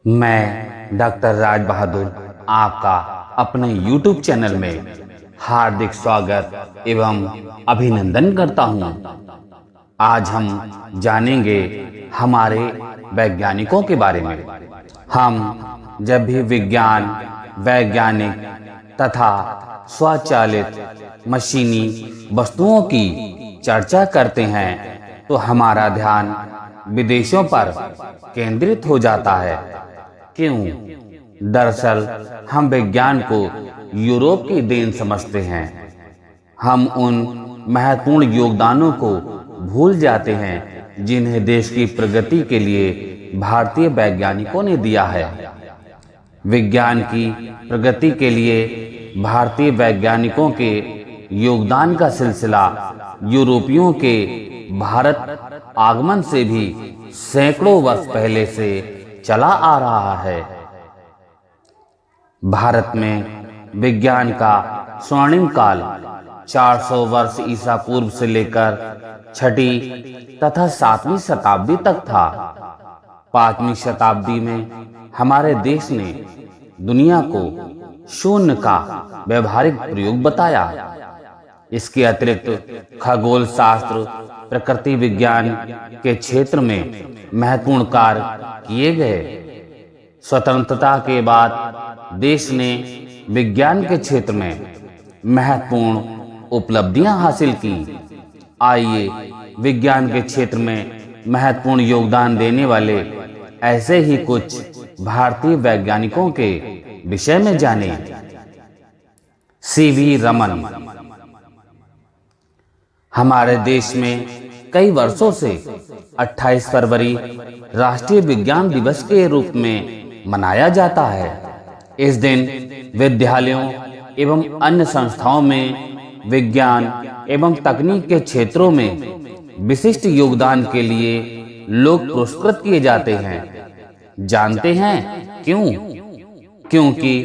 मैं डॉक्टर राज बहादुर आपका अपने YouTube चैनल में हार्दिक स्वागत एवं अभिनंदन करता हूं। आज हम जानेंगे हमारे वैज्ञानिकों के बारे में। हम जब भी विज्ञान, वैज्ञानिक तथा स्वचालित मशीनी वस्तुओं की चर्चा करते हैं तो हमारा ध्यान विदेशों पर केंद्रित हो जाता है। क्यों? दरअसल हम विज्ञान को यूरोप की देन समझते हैं। हम उन महत्वपूर्ण योगदानों को भूल जाते हैं जिन्हें देश की प्रगति के लिए भारतीय वैज्ञानिकों ने दिया है। विज्ञान की प्रगति के लिए भारतीय वैज्ञानिकों के योगदान का सिलसिला यूरोपियों के भारत आगमन से भी सैकड़ों वर्ष पहले से चला आ रहा है। भारत में विज्ञान का स्वर्णिम काल 400 वर्ष ईसा पूर्व से लेकर 6वीं तथा 7वीं शताब्दी तक था। 5वीं शताब्दी में हमारे देश ने दुनिया को शून्य का व्यवहारिक प्रयोग बताया। इसके अतिरिक्त खगोल शास्त्र, प्रकृति विज्ञान के क्षेत्र में महत्वपूर्ण कार्य किए गए। स्वतंत्रता के बाद देश ने विज्ञान के क्षेत्र में महत्वपूर्ण उपलब्धियां हासिल की। आइए विज्ञान के क्षेत्र में महत्वपूर्ण योगदान देने वाले ऐसे ही कुछ भारतीय वैज्ञानिकों के विषय में जानें। सीवी रमन हमारे देश में कई वर्षों से 28 फरवरी राष्ट्रीय विज्ञान दिवस के रूप में मनाया जाता है। इस दिन विद्यालयों एवं अन्य संस्थाओं में विज्ञान एवं तकनीक के क्षेत्रों में विशिष्ट योगदान के लिए लोग पुरस्कृत किए जाते हैं। जानते हैं क्यों? क्योंकि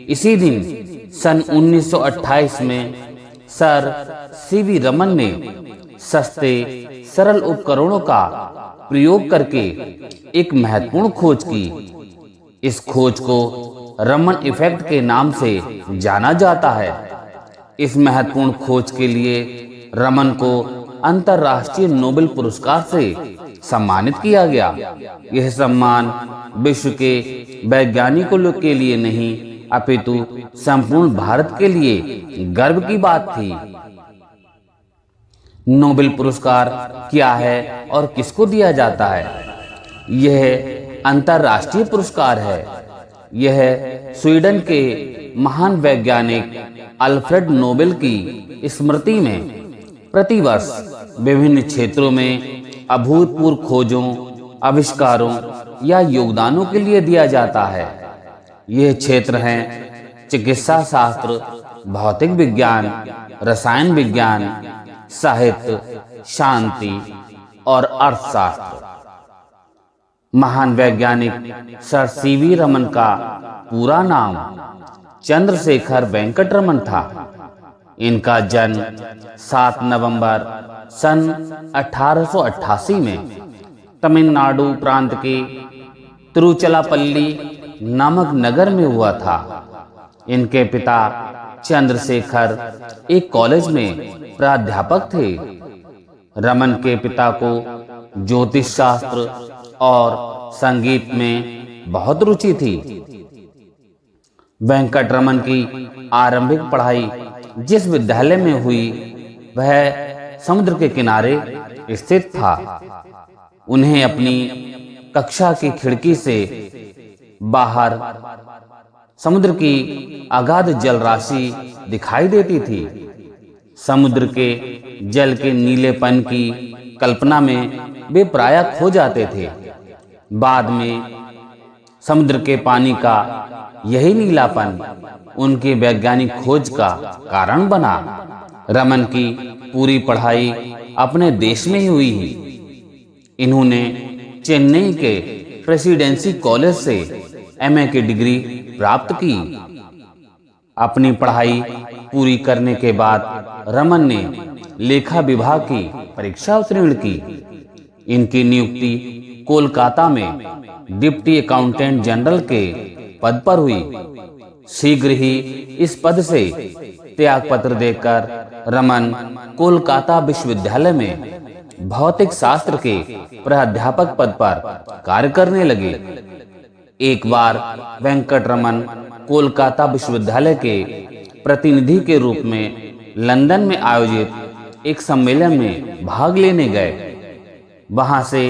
इसी दिन सन 1928 में सर सीवी रमन ने सस्ते सरल उपकरणों का प्रयोग करके एक महत्वपूर्ण खोज की। इस खोज को रमन इफेक्ट के नाम से जाना जाता है। इस महत्वपूर्ण खोज के लिए रमन को अंतर्राष्ट्रीय नोबेल पुरस्कार से सम्मानित किया गया। यह सम्मान विश्व के वैज्ञानिकों के लिए नहीं अपितु संपूर्ण भारत के लिए गर्व की बात थी। नोबेल पुरस्कार क्या है और किसको दिया जाता है? यह अंतर्राष्ट्रीय पुरस्कार है। यह स्वीडन के महान वैज्ञानिक अल्फ्रेड नोबेल की स्मृति में प्रतिवर्ष विभिन्न क्षेत्रों में अभूतपूर्व खोजों, आविष्कारों या योगदानों के लिए दिया जाता है। यह क्षेत्र हैं चिकित्सा शास्त्र, भौतिक विज्ञान, रसायन विज्ञान, साहित्य, शांति और अर्थशास्त्र। महान वैज्ञानिक सर सीवी रमन का पूरा नाम चंद्रशेखर वेंकट रमन था। इनका जन्म 7 नवंबर सन 1888 में तमिलनाडु प्रांत के तिरुचिरापल्ली नामक नगर में हुआ था। इनके पिता चंद्रशेखर एक कॉलेज में प्राध्यापक थे। रमन के पिता को ज्योतिष शास्त्र और संगीत में बहुत रुचि थी। वेंकट रमन की आरंभिक पढ़ाई जिस विद्यालय में हुई वह समुद्र के किनारे स्थित था। उन्हें अपनी कक्षा की खिड़की से बाहर समुद्र की अगाध जलराशि दिखाई देती थी। समुद्र के जल के नीलेपन की कल्पना में वे प्रायः खो जाते थे। बाद में समुद्र के पानी का यही नीलापन उनकी वैज्ञानिक खोज का कारण बना। रमन की पूरी पढ़ाई अपने देश में ही हुई। इन्होंने चेन्नई के प्रेसिडेंसी कॉलेज से एमए की डिग्री प्राप्त की। अपनी पढ़ाई पूरी करने के बाद रमन ने लेखा विभाग की परीक्षा उत्तीर्ण की। इनकी नियुक्ति कोलकाता में डिप्टी अकाउंटेंट जनरल के पद पर हुई। शीघ्र ही इस पद से त्यागपत्र देकर रमन कोलकाता विश्वविद्यालय में भौतिक शास्त्र के प्राध्यापक पद पर कार्य करने लगे। एक बार वेंकटरमन कोलकाता विश्वविद्यालय के प्रतिनिधि के रूप में लंदन में आयोजित एक सम्मेलन में भाग लेने गए। वहां से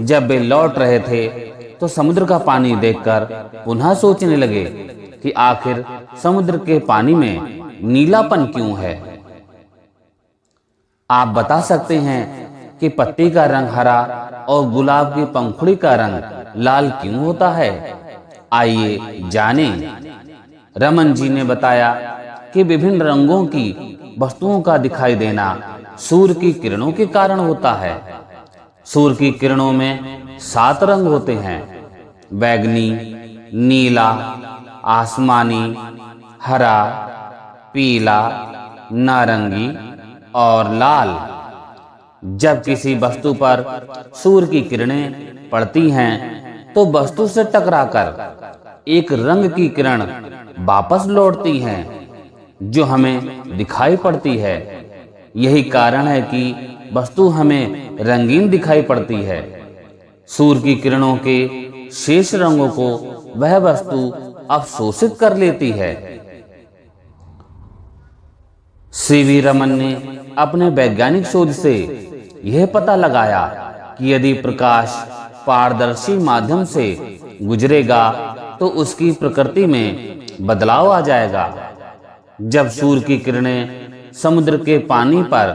जब वे लौट रहे थे तो समुद्र का पानी देखकर पुनः सोचने लगे कि आखिर समुद्र के पानी में नीलापन क्यों है। आप बता सकते हैं कि पत्ती का रंग हरा और गुलाब की पंखुड़ी का रंग लाल क्यों होता है? आइए जानें। रमन जी ने बताया कि विभिन्न रंगों की वस्तुओं का दिखाई देना सूर्य की किरणों के कारण होता है। सूर्य की किरणों में 7 रंग होते हैं: बैगनी, नीला, आसमानी, हरा, पीला, नारंगी और लाल। जब किसी वस्तु पर सूर्य की किरणें पड़ती हैं तो वस्तु से टकराकर एक रंग की किरण वापस लौटती हैं जो हमें दिखाई पड़ती है। यही कारण है कि वस्तु हमें रंगीन दिखाई पड़ती है। सूर्य की किरणों के शेष रंगों को वह वस्तु अवशोषित कर लेती है। सीवी रमन ने अपने वैज्ञानिक शोध से यह पता लगाया कि यदि प्रकाश पारदर्शी माध्यम से गुजरेगा तो उसकी प्रकृति में बदलाव आ जाएगा। जब सूर्य की किरणें समुद्र के पानी पर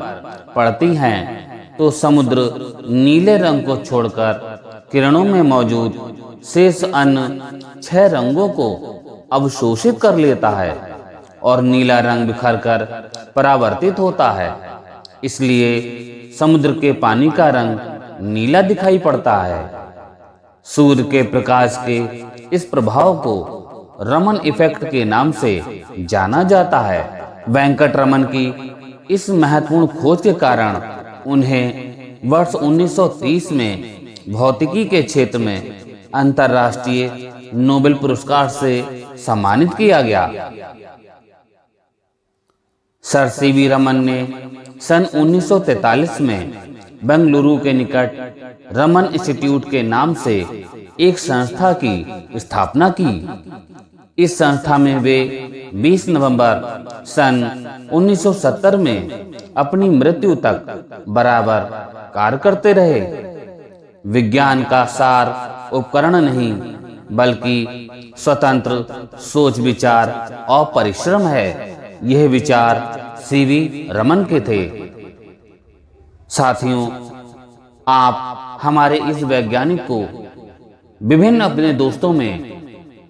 पड़ती हैं तो समुद्र नीले रंग को छोड़कर किरणों में मौजूद शेष अन्य 6 रंगों को अवशोषित कर लेता है और नीला रंग बिखरकर परावर्तित होता है। इसलिए समुद्र के पानी का रंग नीला दिखाई पड़ता है। सूर्य के प्रकाश के इस प्रभाव को रमन इफेक्ट के नाम से जाना जाता है। वेंकटरमन की इस महत्वपूर्ण खोज के कारण उन्हें वर्ष 1930 में भौतिकी के क्षेत्र में अंतर्राष्ट्रीय नोबेल पुरस्कार से सम्मानित किया गया। सर सीवी रमन ने सन 1943 में बेंगलुरु के निकट रमन इंस्टीट्यूट के नाम से एक संस्था की स्थापना की। इस संस्था में वे 20 नवंबर सन 1970 में अपनी मृत्यु तक बराबर कार्य करते रहे। विज्ञान का सार उपकरण नहीं बल्कि स्वतंत्र सोच विचार और परिश्रम है। यह विचार सीवी रमन के थे। साथियों, आप हमारे इस वैज्ञानिक को विभिन्न अपने दोस्तों में,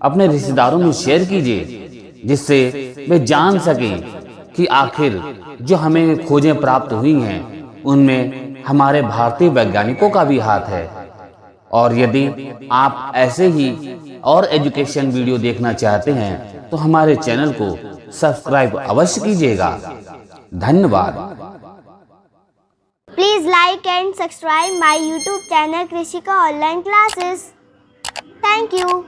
अपने रिश्तेदारों में शेयर कीजिए जिससे वे जान सकें कि आखिर जो हमें खोजें प्राप्त हुई हैं उनमें हमारे भारतीय वैज्ञानिकों का भी हाथ है। और यदि आप ऐसे ही और एजुकेशन वीडियो देखना चाहते हैं तो हमारे चैनल को सब्सक्राइब अवश्य कीजिएगा। धन्यवाद। Please like and subscribe my YouTube channel Krishika Online Classes. Thank you.